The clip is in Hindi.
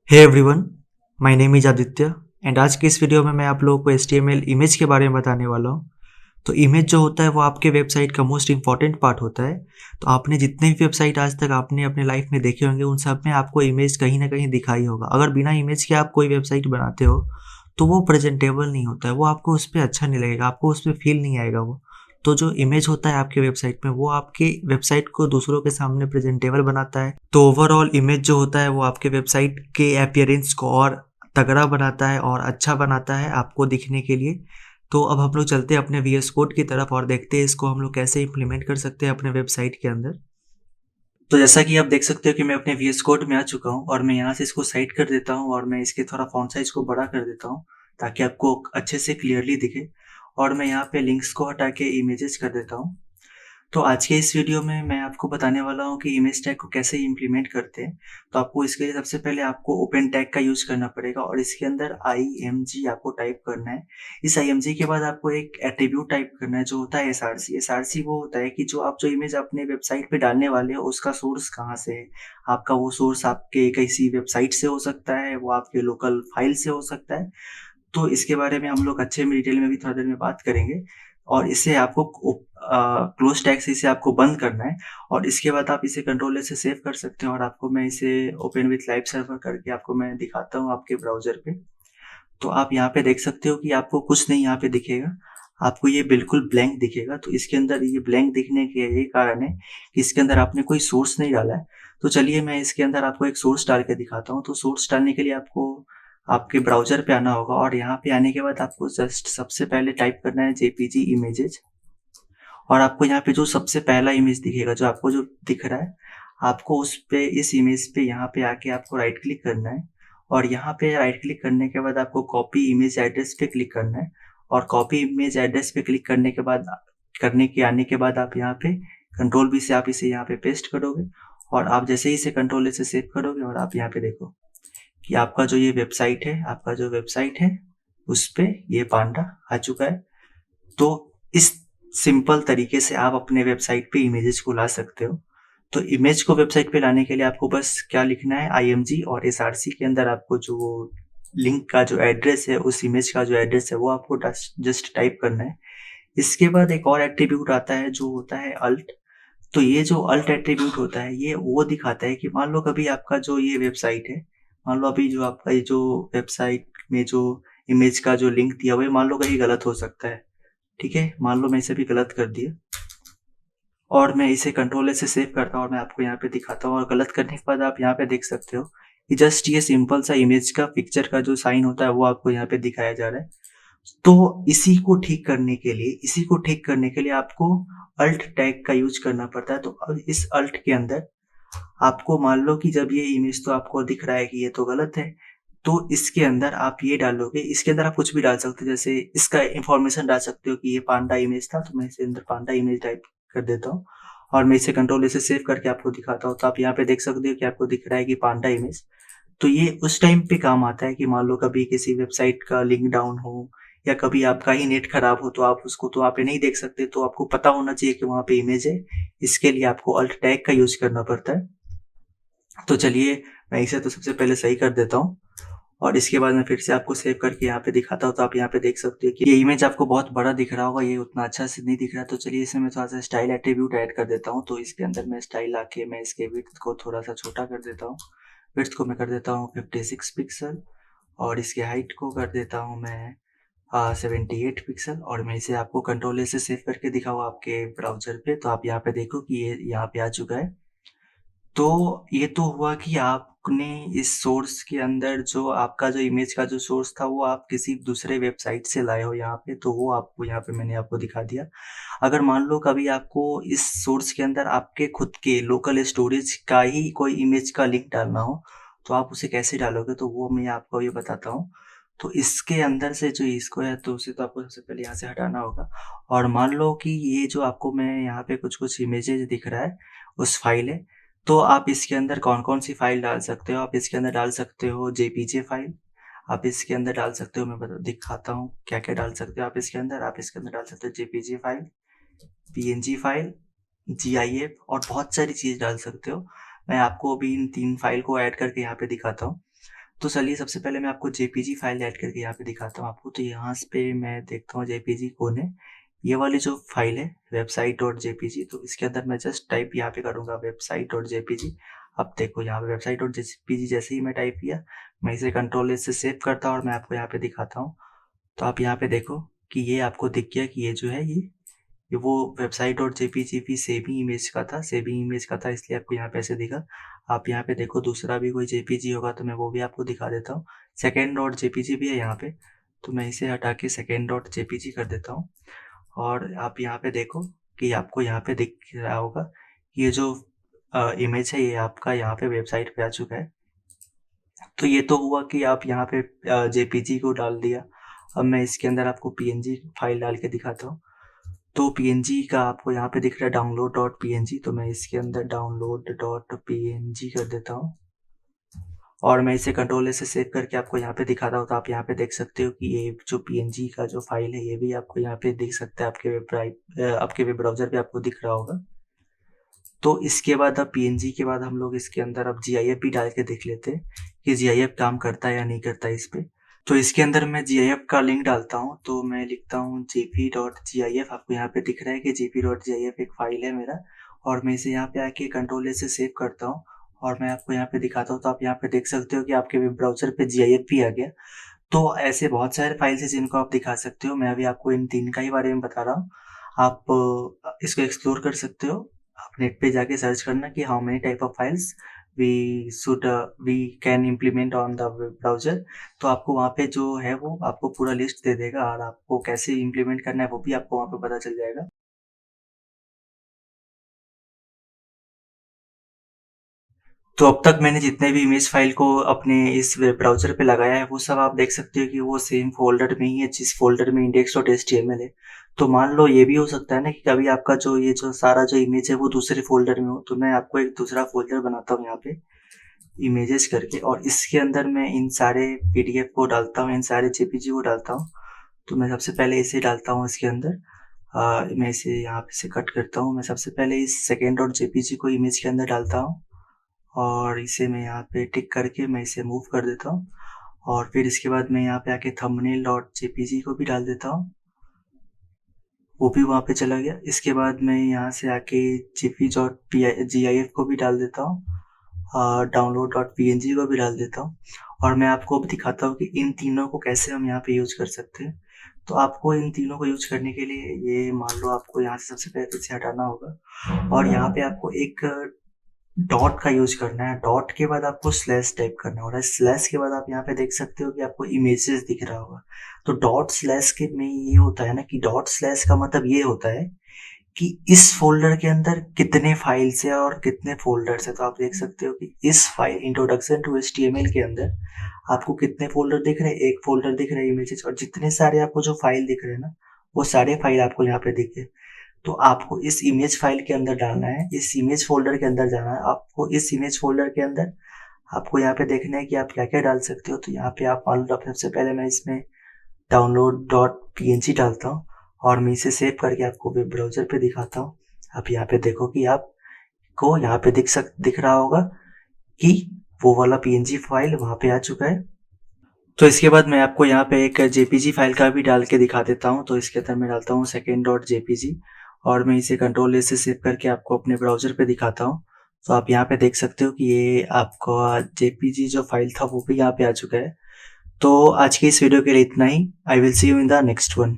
Hey everyone, my name is Aditya and आज के इस वीडियो में मैं आप लोगों को HTML इमेज के बारे में बताने वाला हूँ। तो इमेज जो होता है वो आपके वेबसाइट का मोस्ट इम्पॉर्टेंट पार्ट होता है। तो आपने जितने भी वेबसाइट आज तक आपने अपने लाइफ में देखे होंगे उन सब में आपको इमेज कहीं न कहीं दिखाई होगा। अगर बिना इमेज के आप कोई वेबसाइट बनाते हो तो वो प्रेजेंटेबल नहीं होता है, वो आपको उस पे अच्छा नहीं लगेगा, आपको उस पे फ़ील नहीं आएगा वो। तो जो इमेज होता है आपके वेबसाइट में वो आपकी वेबसाइट को दूसरों के सामने प्रेजेंटेबल बनाता है। तो ओवरऑल इमेज जो होता है वो आपके वेबसाइट के अपीयरेंस को और तगड़ा बनाता है और अच्छा बनाता है आपको दिखने के लिए। तो अब हम लोग चलते हैं अपने वीएस कोड की तरफ और देखते हैं इसको हम लोग कैसे इम्प्लीमेंट कर सकते हैं अपने वेबसाइट के अंदर। तो जैसा कि आप देख सकते हो कि मैं अपने वीएस कोड में आ चुका हूँ और मैं यहाँ से इसको साइड कर देता हूँ और मैं इसके थोड़ा फॉन्ट साइज को बड़ा कर देता हूँ ताकि आपको अच्छे से क्लियरली दिखे। और मैं यहाँ पे लिंक्स को हटा के इमेजेस कर देता हूँ। तो आज के इस वीडियो में मैं आपको बताने वाला हूँ कि इमेज टैग को कैसे इम्प्लीमेंट करते हैं। तो आपको इसके लिए सबसे पहले आपको ओपन टैग का यूज़ करना पड़ेगा और इसके अंदर IMG आपको टाइप करना है। इस IMG के बाद आपको एक एट्रीब्यूट टाइप करना है जो होता है SRC। SRC वो होता है कि जो इमेज अपने वेबसाइट पे डालने वाले हो उसका सोर्स कहाँ से है। आपका वो सोर्स आपके किसी वेबसाइट से हो सकता है, वो आपके लोकल फाइल से हो सकता है। तो इसके बारे में हम लोग अच्छे में डिटेल में भी थोड़ा देर में बात करेंगे। और इसे आपको क्लोज टैग से इसे आपको बंद करना है और इसके बाद आप इसे कंट्रोल से सेव कर सकते हैं और आपको मैं इसे ओपन विथ लाइव सर्वर करके आपको मैं दिखाता हूँ आपके ब्राउज़र पे। तो आप यहाँ पे देख सकते हो कि आपको कुछ नहीं यहाँ पे दिखेगा, आपको ये बिल्कुल ब्लैंक दिखेगा। तो इसके अंदर ये ब्लैंक दिखने के यही कारण है कि इसके अंदर आपने कोई सोर्स नहीं डाला है। तो चलिए मैं इसके अंदर आपको एक सोर्स डाल के दिखाता हूँ। तो सोर्स डालने के लिए आपको आपके ब्राउज़र पे आना होगा और यहाँ पे आने के बाद आपको जस्ट सबसे पहले टाइप करना है JPG इमेजेस। और आपको यहाँ पे जो सबसे पहला इमेज दिखेगा, जो आपको जो दिख रहा है, आपको उस पे इस इमेज पे यहाँ पे आके आपको राइट क्लिक करना है और यहाँ पे राइट क्लिक करने के बाद आपको कॉपी इमेज एड्रेस पे क्लिक करना है और कॉपी इमेज एड्रेस पे क्लिक करने के बाद आने के बाद आप यहाँ पे कंट्रोल V से आप इसे यहाँ पे पेस्ट करोगे और आप जैसे ही इसे कंट्रोल A से सेव करोगे और आप यहाँ पे देखो कि आपका जो ये वेबसाइट है, आपका जो वेबसाइट है, उस पे ये पांडा आ चुका है। तो इस सिंपल तरीके से आप अपने वेबसाइट पे इमेजेस को ला सकते हो। तो इमेज को वेबसाइट पे लाने के लिए आपको बस क्या लिखना है, IMG और SRC के अंदर आपको जो लिंक का जो एड्रेस है, उस इमेज का जो एड्रेस है वो आपको जस्ट टाइप करना है। इसके बाद एक और एट्रीब्यूट आता है जो होता है अल्ट। तो ये जो अल्ट एट्रीब्यूट होता है ये वो दिखाता है कि मान लो कभी आपका जो ये वेबसाइट है, मान लो अभी जो आपका ये जो वेबसाइट में जो इमेज का जो लिंक दिया हुआ है, मान लो कहीं गलत हो सकता है। ठीक है, मान लो मैं इसे भी गलत कर दिया और मैं इसे कंट्रोल से सेव करता हूँ और मैं आपको यहाँ पे दिखाता हूँ और गलत करने के बाद आप यहाँ पे देख सकते हो कि जस्ट ये सिंपल सा इमेज का पिक्चर का जो साइन होता है वो आपको यहाँ पे दिखाया जा रहा है। तो इसी को ठीक करने के लिए आपको अल्ट टैग का यूज करना पड़ता है। तो अब इस अल्ट के अंदर आपको मान लो कि जब ये इमेज तो आपको दिख रहा है कि ये तो गलत है, तो इसके अंदर आप ये डालोगे, इसके अंदर आप कुछ भी डाल सकते हो, जैसे इसका इन्फॉर्मेशन डाल सकते हो कि ये पांडा इमेज था, तो मैं इसके अंदर पांडा इमेज टाइप कर देता हूँ और मैं इसे कंट्रोल से सेव करके आपको दिखाता हूँ। तो आप यहाँ पे देख सकते हो कि आपको दिख रहा है कि पांडा इमेज। तो ये उस टाइम पे काम आता है कि मान लो कभी किसी वेबसाइट का लिंक डाउन हो या कभी आपका ही नेट खराब हो तो आप उसको तो वहाँ पे नहीं देख सकते, तो आपको पता होना चाहिए कि वहाँ पे इमेज है। इसके लिए आपको अल्ट टैग का यूज करना पड़ता है। तो चलिए मैं इसे तो सबसे पहले सही कर देता हूँ और इसके बाद मैं फिर से आपको सेव करके यहाँ पे दिखाता हूँ। तो आप यहाँ पे देख सकते हो कि ये इमेज आपको बहुत बड़ा दिख रहा होगा, ये उतना अच्छा से नहीं दिख रहा। तो चलिए इसमें मैं थोड़ा सा स्टाइल एट्रीब्यूट ऐड कर देता हूँ। तो इसके अंदर मैं स्टाइल आके मैं इसके विड्थ को थोड़ा सा छोटा कर देता हूँ। विड्थ को मैं कर देता हूँ 56 पिक्सल और इसके हाइट को कर देता हूँ मैं 78 पिक्सल और मैं इसे आपको कंट्रोल से सेव करके दिखाऊँ आपके ब्राउजर पे। तो आप यहाँ पे देखो कि ये यहाँ पे आ चुका है। तो ये तो हुआ कि आपने इस सोर्स के अंदर जो आपका जो इमेज का जो सोर्स था वो आप किसी दूसरे वेबसाइट से लाए हो यहाँ पे, तो वो आपको यहाँ पे मैंने आपको दिखा दिया। अगर मान लो कभी आपको इस सोर्स के अंदर आपके खुद के लोकल स्टोरेज का ही कोई इमेज का लिंक डालना हो तो आप उसे कैसे डालोगे, तो वो मैं आपको ये बताता हूँ। तो इसके अंदर से जो इसको है तो उसे तो आपको सबसे पहले यहाँ से हटाना होगा और मान लो कि ये जो आपको मैं यहाँ पे कुछ कुछ इमेजेस दिख रहा है उस फाइल है। तो आप इसके अंदर कौन-कौन सी फ़ाइल डाल सकते हो? आप इसके अंदर डाल सकते हो जेपीजे फ़ाइल, आप इसके अंदर डाल सकते हो, मैं बता दिखाता हूँ क्या-क्या डाल सकते हो आप इसके अंदर। आप इसके अंदर डाल सकते हो JPG file, PNG file, GIF और बहुत सारी चीज़ डाल सकते हो। मैं आपको अभी इन 3 फ़ाइल को ऐड करके यहाँ पे दिखाता हूँ। तो चलिए सबसे पहले मैं आपको जेपीजी फाइल ऐड करके यहाँ पे दिखाता हूँ आपको। तो यहाँ पे मैं देखता हूँ जेपीजी कौन है। ये वाली जो फाइल है वेबसाइट डॉट जेपीजी, तो इसके अंदर मैं जस्ट टाइप यहाँ पे करूँगा वेबसाइट डॉट जेपीजी। अब देखो यहाँ पे वेबसाइट डॉट जेपीजी जैसे ही मैं टाइप किया, मैं इसे कंट्रोल से सेव करता हूँ और मैं आपको यहाँ पे दिखाता हूँ। तो आप यहाँ पे देखो कि ये आपको दिख गया कि ये जो है ये वो वेबसाइट डॉट जेपीजी भी सेवी इमेज का था, इसलिए आपको यहाँ पे ऐसे दिखा। आप यहाँ पे देखो दूसरा भी कोई जेपीजी होगा तो मैं वो भी आपको दिखा देता हूँ। सेकेंड डॉट जेपीजी भी है यहाँ पे, तो मैं इसे हटा के सेकेंड डॉट जेपीजी कर देता हूँ। और आप यहाँ पे देखो कि आपको यहाँ पे दिख रहा होगा ये जो इमेज है ये आपका यहाँ पे वेबसाइट पे आ चुका है। तो ये तो हुआ कि आप यहाँ पे जेपीजी को डाल दिया। अब मैं इसके अंदर आपको पीएनजी फाइल डाल के दिखाता हूँ। तो पीएनजी का आपको यहाँ पे दिख रहा है डाउनलोड डॉट पीएनजी, तो मैं इसके अंदर डाउनलोड डॉट पीएनजी कर देता हूँ और मैं इसे कंट्रोल से सेव करके आपको यहाँ पे दिखाता हूँ। तो आप यहाँ पे देख सकते हो कि ये जो पीएनजी का जो फाइल है ये भी आपको यहाँ पे दिख सकता है, आपके वेब ब्राउजर पे आपको दिख रहा होगा। तो इसके बाद अब पीएनजी के बाद हम लोग इसके अंदर अब जीआईएफ भी डाल के देख लेते हैं कि जीआईएफ काम करता है या नहीं करता है इस पे। तो इसके अंदर मैं जीआईएफ का लिंक डालता हूँ, तो मैं लिखता हूँ gp.gif। आपको यहाँ पे दिख रहा है कि gp.gif एक फाइल है मेरा, और मैं इसे यहाँ पे आके कंट्रोल से सेव करता हूँ और मैं आपको यहाँ पे दिखाता हूँ। तो आप यहाँ पे देख सकते हो कि आपके वेब ब्राउजर पे जीआईएफ भी आ गया। तो ऐसे बहुत सारे फाइल्स हैं जिनको आप दिखा सकते हो। मैं अभी आपको इन 3 का ही बारे में बता रहा हूँ। आप इसको एक्सप्लोर कर सकते हो। आप नेट पे जाके सर्च करना कि how many type of files we can implement on the web browser. तो आपको वहाँ पे जो है वो आपको पूरा लिस्ट दे देगा और आपको कैसे इम्प्लीमेंट करना है वो भी आपको वहाँ पे पता चल जाएगा। तो अब तक मैंने जितने भी इमेज फाइल को अपने इस वेब ब्राउज़र पे लगाया है वो सब आप देख सकते हो कि वो सेम फ़ोल्डर में ही है जिस फ़ोल्डर में index.html है। तो मान लो ये भी हो सकता है ना कि कभी आपका जो ये जो सारा जो इमेज है वो दूसरे फ़ोल्डर में हो, तो मैं आपको एक दूसरा फ़ोल्डर बनाता हूँ यहाँ पे इमेजेस करके, और इसके अंदर मैं इन सारे पीडीएफ को डालता हूँ, इन सारे जेपीजी को डालता हूँ। तो मैं सबसे पहले इसे डालता हूँ इसके अंदर। मैं इसे यहाँ पे से कट करता हूँ। मैं सबसे पहले इस सेकेंड डॉट जेपीजी को इमेज के अंदर डालता हूँ और इसे मैं यहाँ पे टिक करके मैं इसे मूव कर देता हूँ। और फिर इसके बाद मैं यहाँ पे आके थंबनेल डॉट जेपीजी को भी डाल देता हूँ, वो भी वहाँ पे चला गया। इसके बाद मैं यहाँ से आके जेपी डॉट जीआईएफ को भी डाल देता हूँ, डाउनलोड डॉट पीएनजी को भी डाल देता हूँ, और मैं आपको अब दिखाता हूँ कि इन तीनों को कैसे हम यहाँ पे यूज कर सकते हैं। तो आपको इन तीनों को यूज करने के लिए ये मान लो आपको यहाँ से सबसे पहले इसे हटाना होगा और यहाँ पे आपको एक डॉट का यूज करना है। डॉट के बाद आपको स्लैश टाइप करना होगा। स्लैश के बाद आप यहाँ पे देख सकते हो कि आपको इमेजेस दिख रहा होगा। तो डॉट स्लैश के में ये होता है ना कि डॉट स्लैश का मतलब ये होता है कि इस फ़ोल्डर के अंदर कितने फाइल्स हैं और कितने फ़ोल्डर्स हैं। तो आप देख सकते हो कि इस फाइल इंट्रोडक्शन टू एचटीएमएल के अंदर आपको कितने फ़ोल्डर दिख रहे हैं। एक फ़ोल्डर दिख रहा है इमेजेस, और जितने सारे आपको जो फाइल दिख रहे हैं ना वो सारे फाइल आपको यहाँ पे दिख गए। तो आपको इस इमेज फाइल के अंदर डालना है, इस इमेज फ़ोल्डर के अंदर जाना है आपको। इस इमेज फ़ोल्डर के अंदर आपको यहाँ पे देखना है कि आप क्या-क्या डाल सकते हो। तो यहाँ पे आप मान लो सबसे पहले मैं इसमें डाउनलोड डॉट पीएनजी डालता हूँ और मैं इसे सेव करके आपको वेब ब्राउज़र पे दिखाता हूँ। आप यहाँ पे देखो कि आपको यहाँ पे दिख रहा होगा कि वो वाला पीएनजी फाइल वहाँ पे आ चुका है। तो इसके बाद मैं आपको यहाँ पे एक जेपीजी फाइल का भी डाल के दिखा देता हूँ। तो इसके अंदर मैं डालता हूँ सेकेंड डॉट जेपीजी और मैं इसे कंट्रोल ए से सेव करके आपको अपने ब्राउज़र पे दिखाता हूँ। तो आप यहाँ पे देख सकते हो कि ये आपका जेपीजी जो फाइल था वो भी यहाँ पे आ चुका है। तो आज की इस वीडियो के लिए इतना ही। I will see you in the next one.